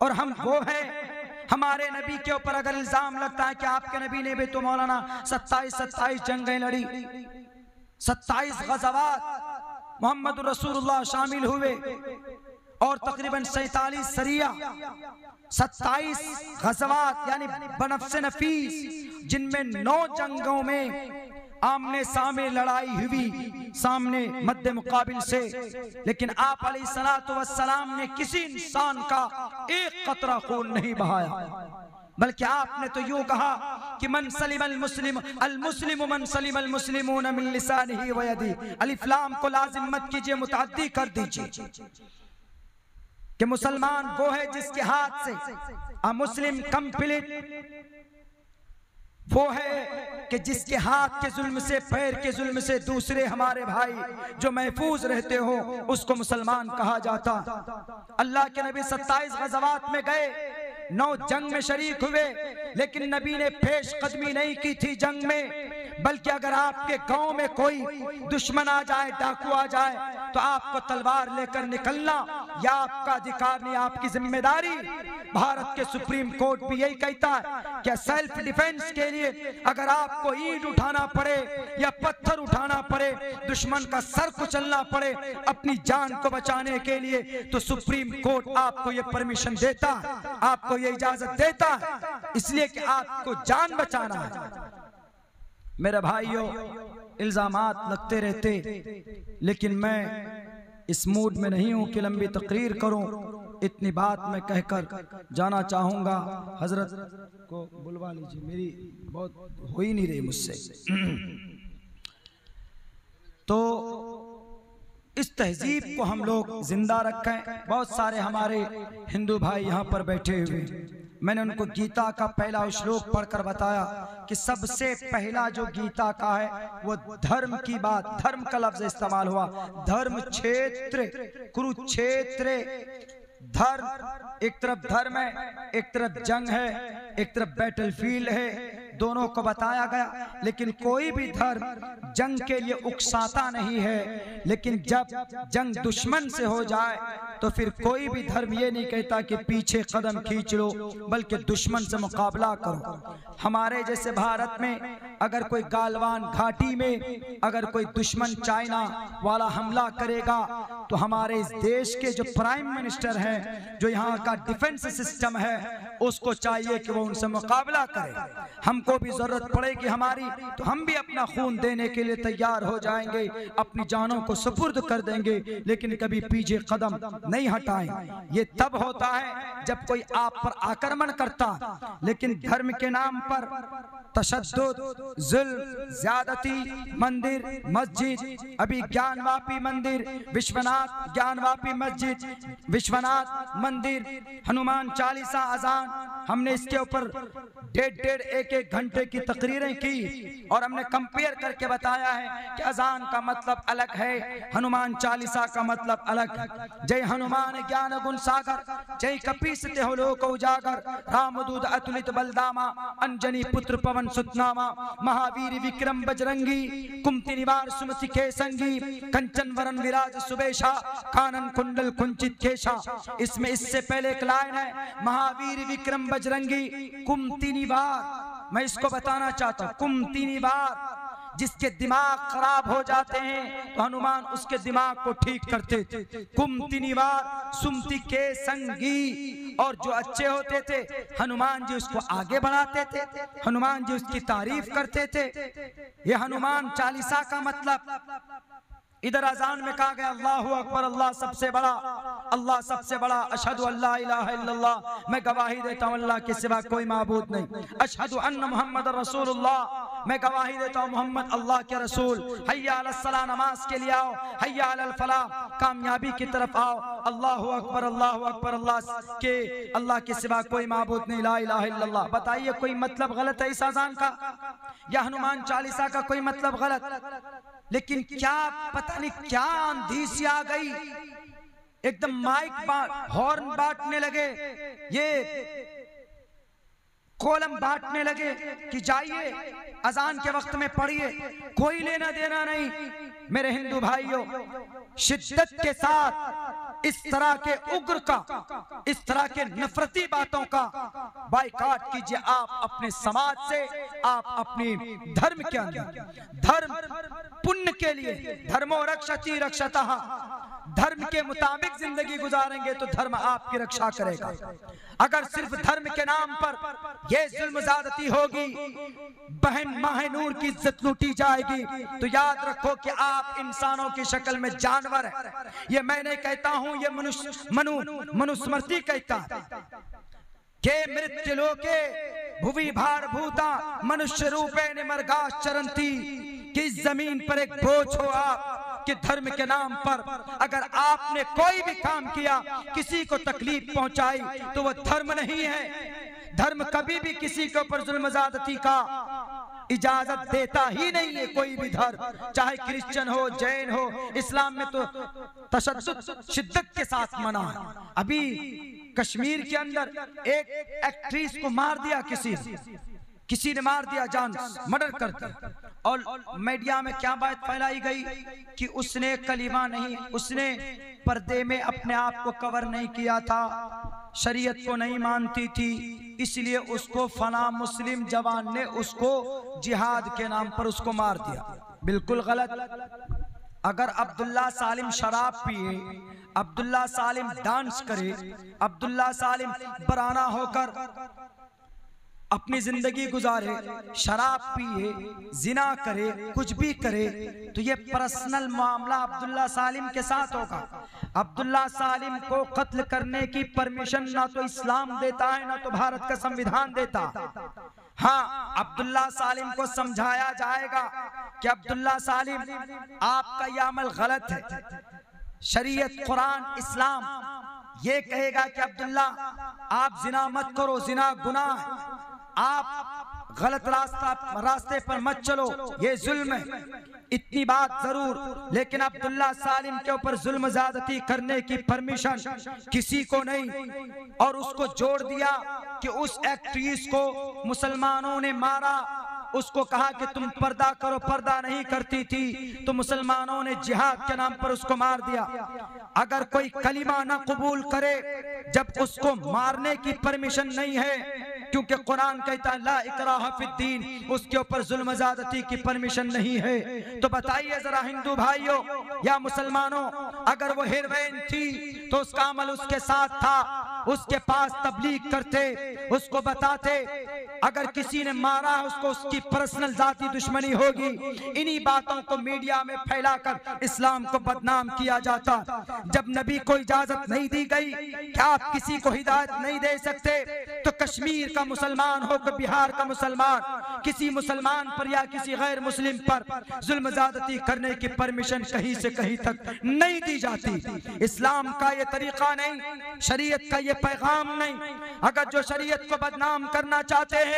और हम वो हैं। हमारे नबी के ऊपर अगर इल्जाम लगता है कि आपके नबी ने भी तो मौलाना 27 जंगें लड़ी, 27 गज़वात मोहम्मद रसूलुल्लाह शामिल हुए और तकरीबन 47 सरिया, 27 गज़वात यानी बनफ्से नफीस, जिनमें 9 जंगों में आमने सामने लड़ाई हुई, सामने मद्दे मुकाबिल से। लेकिन आप अलैहिस्सलातु वस्सलाम ने किसी इंसान का एक कतरा खून नहीं बहाया, बल्कि आपने तो यूं कहा कि मन सलिमल मुस्लिम मन सलिमल मुस्लिमून मिन लिसानिही व यदिही। अलिफ लाम को लाजिम मत कीजिए, मुतअद्दी कर दीजिए कि मुसलमान वो है जिसके हाथ से, अ मुस्लिम कंप्लीट वो है कि जिसके हाथ के जुल्म से, पैर के जुल्म से दूसरे हमारे भाई जो महफूज रहते हो, उसको मुसलमान कहा जाता। अल्लाह के नबी 27 गज़वात में गए, 9 जंग में शरीक हुए, लेकिन नबी ने पेश कदमी नहीं की थी जंग में। बल्कि अगर आपके गांव में कोई दुश्मन आ जाए, डाकू आ जाए, तो आपको तलवार लेकर निकलना या आपका अधिकार नहीं, आपकी जिम्मेदारी। भारत के सुप्रीम कोर्ट भी यही कहता है कि सेल्फ डिफेंस के लिए अगर आपको ईंट उठाना पड़े या पत्थर उठाना पड़े, दुश्मन का सर कुचलना पड़े अपनी जान को बचाने के लिए, तो सुप्रीम कोर्ट आपको ये परमिशन देता है, आपको ये इजाजत देता है, इसलिए कि आपको जान बचाना है। मेरे भाइयों, इल्जामात लगते रहते, लेकिन मैं इस मूड में नहीं हूं कि लंबी तकरीर करूं। इतनी बात मैं कहकर जाना चाहूंगा। हजरत को बुलवा लीजिए, मेरी बहुत हो ही नहीं रही मुझसे। तो इस तहजीब को हम लोग जिंदा रखें। बहुत सारे हमारे हिंदू भाई यहाँ पर बैठे हुए, मैंने उनको गीता का पहला श्लोक पढ़कर बताया कि सबसे पहला जो गीता का है वो धर्म की बात, धर्म का लफ्ज इस्तेमाल हुआ, धर्म क्षेत्र, कुरुक्षेत्र। धर्म, एक तरफ धर्म है, एक तरफ जंग है, एक तरफ बैटलफील्ड है, दोनों को बताया गया। लेकिन कोई भी धर्म जंग के लिए उकसाता नहीं है, लेकिन जब जंग दुश्मन से हो जाए तो फिर कोई भी धर्म ये नहीं कहता कि पीछे कदम खींच लो, बल्कि दुश्मन से मुकाबला करो। हमारे जैसे भारत में अगर कोई गालवान घाटी में अगर कोई दुश्मन चाइना वाला हमला करेगा, तो हमारे इस देश के जो प्राइम मिनिस्टर हैं, जो यहाँ का डिफेंस सिस्टम है, उसको चाहिए कि वो उनसे मुकाबला करे। हमको भी जरूरत पड़ेगी हमारी, तो हम भी अपना खून देने के लिए तैयार हो जाएंगे, अपनी जानों को सुपुर्द कर देंगे, लेकिन कभी पीछे कदम नहीं हटाएं। ये तब होता है जब कोई आप पर आक्रमण करता, लेकिन धर्म के नाम पर तशद्दुद, जुल्म, ज्यादती, मंदिर मस्जिद, अभी ज्ञानवापी मंदिर, विश्वनाथ ज्ञानवापी मस्जिद, विश्वनाथ मंदिर, हनुमान चालीसा अजान, हमने इसके ऊपर 1.5 घंटे की तकरीरें की और हमने कंपेयर करके बताया है कि अजान का मतलब अलग है, हनुमान चालीसा का मतलब अलग है। जय हनुमान ज्ञान गुण सागर, जय कपीस तेहो लोक उजागर, रामदूत अतुलित बलदामा, अंजनी पुत्र पवन सुतनामा, महावीर विक्रम बजरंगी, कुमति निवार सुमति के संगी, कंचन वरन विराज सुबेशा, कानन कुंडल कुंचित केशा। इसमें इससे पहले एक लाइन है, महावीर विक्रम बजरंगी कुमति निवार। मैं इसको बताना चाहता हूं, कुमति निवार, जिसके दिमाग खराब हो जाते हैं तो हनुमान उसके दिमाग को ठीक करते थे। कुमति निवार सुमति के संगी, और जो अच्छे होते थे हनुमान जी उसको आगे बढ़ाते थे, हनुमान जी उसकी तारीफ करते थे। ये हनुमान चालीसा का मतलब। इधर अजान में कहा गया अल्लाहु अकबर, अल्लाह सबसे बड़ा, अल्लाह सबसे बड़ा, अशहदु अल्ला इलाहा इल्लल्लाह, मैं गवाही देता हूँ अल्लाह के सिवा कोई माबूद नहीं, अशहदु अन्न मुहम्मद रसूलुल्लाह, मैं गवाही देता हूँ मोहम्मद अल्लाह के रसूल। हय्या अलस सलाह, नमाज के लिए आओ, हय्या अलल फलाह, कामयाबी की तरफ आओ। अल्लाहु अकबर, अल्लाहु अकबर, अल्लाह के सिवा कोई माबूद नहीं, ला इलाहा इल्लल्लाह। बताइए कोई मतलब गलत है इस अजान का या हनुमान चालीसा का कोई मतलब गलत? लेकिन क्या पता नहीं क्या आंधी सी आ गई, एकदम माइक हॉर्न बांटने लगे, ये कोलम बांटने लगे कि जाइए अजान के वक्त में पढ़िए, कोई लेना देना नहीं। मेरे हिंदू भाइयों, शिद्दत के साथ इस तरह के उग्र का, इस तरह के नफरती बातों का बायकॉट कीजिए। आप अपने समाज से, आप अपने धर्म के अंदर, धर्म पुण्य के लिए, धर्मो रक्षति रक्षतः, धर्म के मुताबिक जिंदगी गुजारेंगे तो धर्म आपकी रक्षा करेगा। अगर सिर्फ धर्म के नाम पर यह जुल्म ज्यादती होगी, बहन माहनूर की इज्जत लूटी जाएगी, तो याद रखो कि आप इंसानों की शक्ल में जानवर है। ये मैं नहीं कहता हूं, ये मनुस्मृति कहता है के मृत्यु लोके भुवि भार भूता मनुष्य रूपे निमर्गाश चरंती, कि इस जमीन पर एक बोझ हो आप कि धर्म के नाम पर अगर आपने कोई भी काम किया, किसी को तकलीफ पहुंचाई, तो वह धर्म नहीं है। धर्म कभी भी किसी के ऊपर जुल्म ज्यादती का इजाजत देता ही नहीं है। कोई भी धर्म, चाहे क्रिश्चियन हो, जैन हो, इस्लाम में तो तशद्दुद शिद्दत के साथ मना है। अभी कश्मीर के अंदर एक एक्ट्रेस को मार दिया, किसी ने मार दिया, जान मर्डर कर दिया, और मीडिया में क्या बात फैलाई गई कि उसने कलीमा नहीं, उसने पर्दे में अपने आप को कवर नहीं किया था, शरीयत को नहीं मानती थी, इसलिए उसको फला मुस्लिम जवान ने उसको जिहाद के नाम पर उसको मार दिया। बिल्कुल गलत। अगर अब्दुल्ला सालिम शराब पिए, अब्दुल्ला सालिम डांस करे, अब्दुल्ला सालिम बराना होकर अपनी जिंदगी गुजारे, शराब पिए, जिना करे, कुछ भी करे, तो ये पर्सनल मामला अब्दुल्ला सालिम के साथ होगा। अब्दुल्ला सालिम को कत्ल करने की परमिशन ना तो इस्लाम देता है, ना तो भारत का संविधान देता। हाँ, अब्दुल्ला सालिम को समझाया जाएगा कि अब्दुल्ला सालिम आपका यह अमल गलत है। शरीयत, कुरान, इस्लाम ये कहेगा कि अब्दुल्ला आप जिना मत करो, जिना गुनाह है, आप गलत रास्ते पर मत चलो, ये जुल्म है। इतनी बात जरूर, लेकिन अब्दुल्ला सालिम के ऊपर जुल्म ज्यादती करने की परमिशन किसी को नहीं। और उसको जोड़ दिया कि उस एक्ट्रेस को मुसलमानों ने मारा, उसको कहा कि तुम पर्दा करो, पर्दा नहीं करती थी, तो मुसलमानों ने जिहाद के नाम पर उसको मार दिया। अगर कोई कलिमा ना कबूल करे जब उसको मारने की परमिशन नहीं है, क्योंकि कुरान कहता है ला इकराह फिद्दीन, उसके ऊपर जुल्म ज़्यादती की परमिशन नहीं है, तो बताइए जरा हिंदू भाइयों या मुसलमानों, अगर वो हीरोइन थी तो उसका अमल उसके साथ था, उसके पास तबलीग करते, उसको बताते। अगर किसी ने मारा उसको उसकी पर्सनल जाती दुश्मनी होगी। इन्हीं बातों को मीडिया में फैलाकर इस्लाम को बदनाम किया जाता। जब नबी को इजाजत नहीं दी गई कि आप किसी को हिदायत नहीं दे सकते, तो कश्मीर का मुसलमान हो कि बिहार का मुसलमान, किसी मुसलमान पर या किसी गैर मुस्लिम पर जुल्म ज़्यादती करने की परमिशन कहीं से कहीं तक नहीं दी जाती। इस्लाम का ये तरीका नहीं, शरीयत का ये पैगाम नहीं। अगर जो शरीयत को बदनाम करना चाहते हैं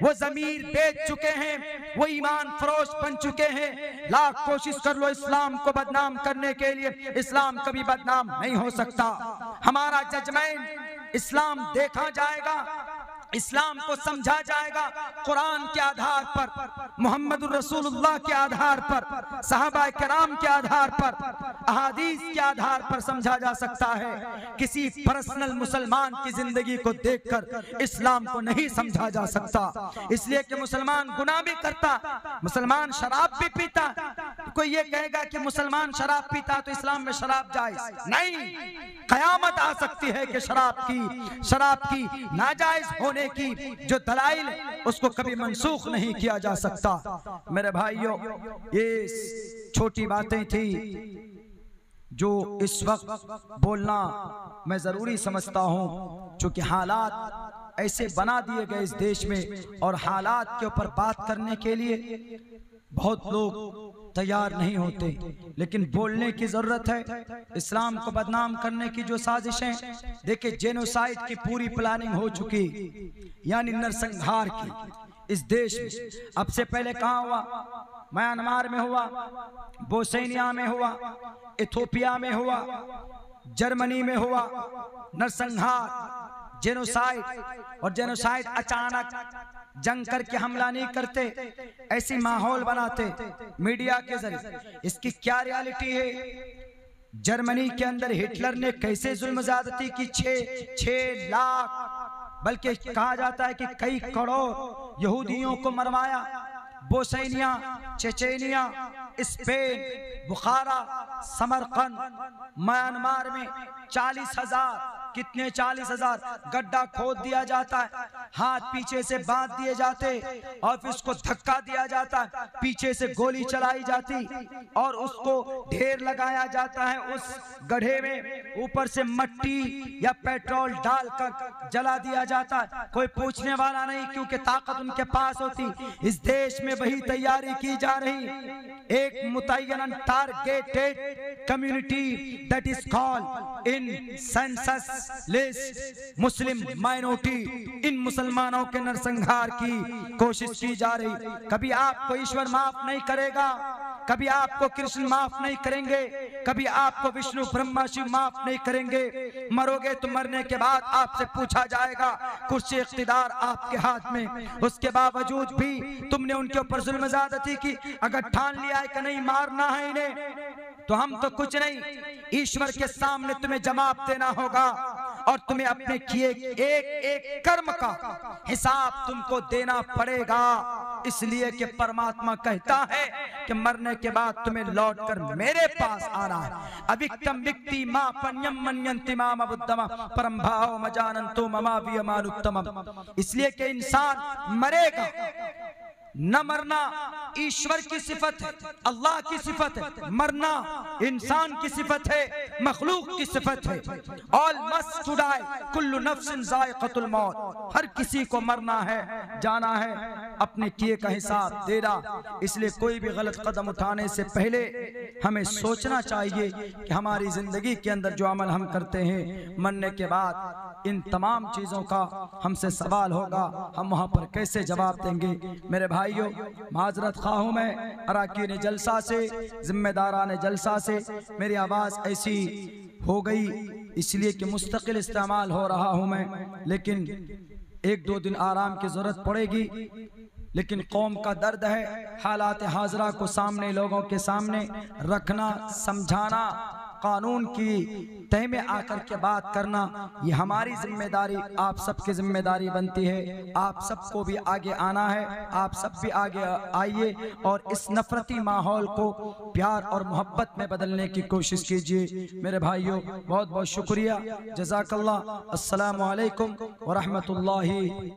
वो ज़मीर बेच चुके हैं, वो ईमान फरोश बन चुके हैं। लाख कोशिश कर लो इस्लाम को बदनाम करने के लिए, इस्लाम कभी बदनाम नहीं हो सकता। हमारा जजमेंट इस्लाम देखा जाएगा, इस्लाम को समझा जाएगा कुरान के आधार पर, मोहम्मद रसूलुल्लाह के आधार पर, सहाबा किराम के आधार पर, अहादीस के आधार पर समझा जा सकता है। किसी पर्सनल मुसलमान की जिंदगी को देखकर इस्लाम को नहीं समझा जा सकता। इसलिए कि मुसलमान गुनाह भी करता, मुसलमान शराब भी पीता। कोई ये कहेगा कि मुसलमान शराब पीता तो इस्लाम में शराब जायज नहीं। कयामत आ सकती है कि शराब की नाजायज होने की जो दलाइल उसको कभी मनसूख नहीं किया जा सकता। मेरे भाइयों, ये छोटी बातें थी जो इस वक्त बोलना मैं जरूरी समझता हूं, क्योंकि हालात ऐसे बना दिए गए इस देश में, और हालात के ऊपर बात करने के लिए बहुत लोग तैयार नहीं होते, लेकिन बोलने की जरूरत है। इस्लाम को बदनाम करने की जो साजिशें, देखिए जेनोसाइड की पूरी प्लानिंग हो चुकी, यानी नरसंहार की इस देश में। अब से पहले कहाँ हुआ? म्यांमार में हुआ, बोस्निया में हुआ, इथियोपिया में हुआ, जर्मनी में हुआ नरसंहार, जेनोसाइड। और जेनोसाइड अचानक जंग करके हमला नहीं करते, ऐसी माहौल बनाते मीडिया के जरिए। इसकी क्या रियलिटी है जर्मनी के अंदर हिटलर ने कैसे जुल्म ज्यादती की, 6 लाख बल्कि कहा जाता है कि कई करोड़ यहूदियों को मरवाया। बोस्निया, चेचेनिया, स्पेन, बुखारा, समरकंद, म्यांमार में 40,000 कितने 40,000 गड्ढा खोद दिया जाता है, हाथ पीछे से बांध दिए जाते और फिर उसको धक्का दिया जाता है, पीछे से गोली चलाई जाती और उसको ढेर लगाया जाता है उस गड्ढे में, ऊपर से मिट्टी या पेट्रोल डालकर जला दिया जाता है। कोई पूछने वाला नहीं क्योंकि ताकत उनके पास होती। इस देश में वही तैयारी की जा रही, एक मुतय्यन targeted community that is called in census list Muslim minority. इन मुसलमानों के नरसंहार की कोशिश की जा रही। कभी आपको ईश्वर माफ नहीं करेगा, कभी आपको कृष्ण माफ नहीं करेंगे, कभी आपको विष्णु ब्रह्मा शिव माफ नहीं करेंगे। मरोगे तो मरने के बाद आपसे पूछा जाएगा, कुर्सी इख्तिदार आपके हाथ में, उसके बावजूद भी तुमने उनके ऊपर जुल्म ज्यादती की। अगर ठान लिया है कि नहीं मारना है इन्हें, तो हम तो कुछ नहीं, ईश्वर के सामने तुम्हें जवाब देना होगा और तुम्हें अपने किए एक एक कर्म का हिसाब तुमको देना पड़ेगा। इसलिए कि परमात्मा कहता है कि मरने के बाद तुम्हें लौटकर मेरे पास आना है। अविक्तम विक्ति मा पन्यम मन्यन्ति माम बुद्धम परम भाव मजानंतो ममा वियमानुत्तमम। इसलिए कि इंसान मरेगा, न मरना ईश्वर की सिफत है, अल्लाह की सिफत है, मरना इंसान की सिफत है, मखलूक की सिफत है। ऑल मस्ट टू डाई, कुल्लु नफ्सिन ज़ाइक़तुल मौत। हर किसी को मरना है, जाना है, अपने किए का हिसाब देना। इसलिए कोई भी गलत कदम उठाने से पहले हमें सोचना चाहिए कि हमारी जिंदगी के अंदर जो अमल हम करते हैं, मरने के बाद इन तमाम चीजों का हमसे सवाल होगा, हम वहां पर कैसे जवाब देंगे। मेरे भाइयों, माजरत खा हूं मैं अराकीन जलसा से, जिम्मेदारान जलसा से। मेरी आवाज़ ऐसी हो गई इसलिए कि मुस्तकिल इस्तेमाल हो रहा हूं मैं, लेकिन 1-2 दिन आराम की जरूरत पड़ेगी। लेकिन कौम का दर्द है, हालात हाजरा को सामने लोगों के सामने रखना, समझाना, कानून की तह में आकर के बात करना, ये हमारी जिम्मेदारी, आप सबकी जिम्मेदारी बनती है। आप सबको भी आगे आना है, आप सब भी आगे आइए और इस नफरती माहौल को प्यार और मोहब्बत में बदलने की कोशिश कीजिए। मेरे भाइयों, बहुत बहुत शुक्रिया, जज़ाकल्लाह। अस्सलामु अलैकुम व रहमतुल्लाहि।